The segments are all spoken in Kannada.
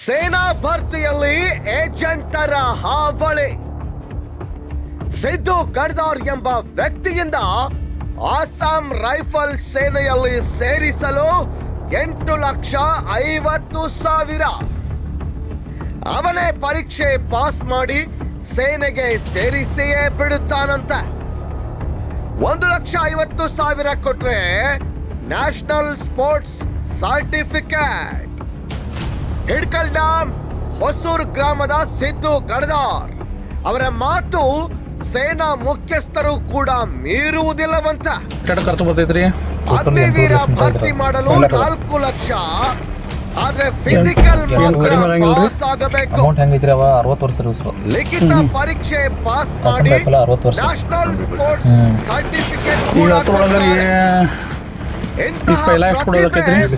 ಸೇನಾ ಭರ್ತಿಯಲ್ಲಿ ಏಜೆಂಟರ ಹಾವಳಿ. ಸಿದ್ದು ಗಡ್ದಾರ್ ಎಂಬ ವ್ಯಕ್ತಿಯಿಂದ ಆಸಾಂ ರೈಫಲ್ ಸೇನೆಯಲ್ಲಿ ಸೇರಿಸಲು 8,50,000. ಅವನೇ ಪರೀಕ್ಷೆ ಪಾಸ್ ಮಾಡಿ ಸೇನೆಗೆ ಸೇರಿಸಿಯೇ ಬಿಡುತ್ತಾನಂತೆ. 1,50,000 ಕೊಟ್ರೆ national sports certificate. Hidkal dam Hosur ಗ್ರಾಮದ ಸಿದ್ದು ಗಡ್ದಾರ್ ಅವರ ಮಾತು ಸೇನಾ ಮುಖ್ಯಸ್ಥರು ಕೂಡ ಮೀರುವುದಿಲ್ಲವಂತ. ಅಗ್ನಿವೀರ ಭರ್ತಿ ಮಾಡಲು 4 ಲಕ್ಷ, ಆದ್ರೆ ಫಿಸಿಕಲ್ ಪಾಸ್ ಆಗಬೇಕು. ಲಿಖಿತ ಪರೀಕ್ಷೆ ಪಾಸ್ ಮಾಡಿ ನ್ಯಾಷನಲ್ ಸ್ಪೋರ್ಟ್ಸ್ ಸರ್ಟಿಫಿಕೇಟ್ ಕೂಡ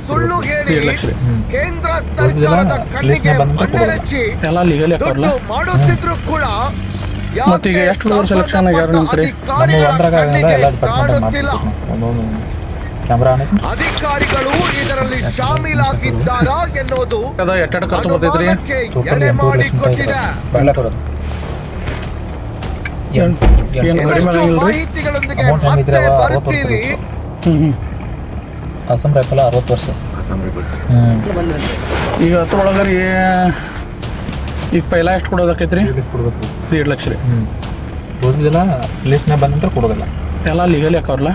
ಸುಳ್ಳು ಹೇಳಿ ಕೇಂದ್ರ ಸರ್ಕಾರದ ಕಣ್ಣಿಗೆ ಮಣ್ಣೆರಚಿ ದುಡ್ಡು ಮಾಡುತ್ತಿದ್ರು ಕೂಡ ಅಧಿಕಾರಿಗಳು ಇದರಲ್ಲಿ ಶಾಮೀಲಾಗಿದ್ದಾರಾ ಎನ್ನುವುದು ಅನುಮಾನಕ್ಕೆ ಎಡೆ ಮಾಡಿಕೊಟ್ಟಿದೆ. ಮಾಹಿತಿಗಳೊಂದಿಗೆ ಮತ್ತೆ ಬರ್ತೀವಿ. ಅಸ್ಸಾಂ ರೈಫಲ್ 60 ವರ್ಷ. ಈಗ ಅದ್ರೊಳಗರಿ ಈಗ ಪೈಲ ಎಷ್ಟು ಕೊಡೋದಕ್ಕೈತ್ರಿ? 1.5 ಲಕ್ಷ ರೀ. ಕೊಡೋದಿಲ್ಲ, ಲಿಸ್ಟ್ನಾಗ ಬಂದಂದ್ರೆ ಕೊಡೋದಿಲ್ಲ. ಎಲ್ಲ ಲೀಗಲಿ ಹಾಕವ್ರಲ್ಲ.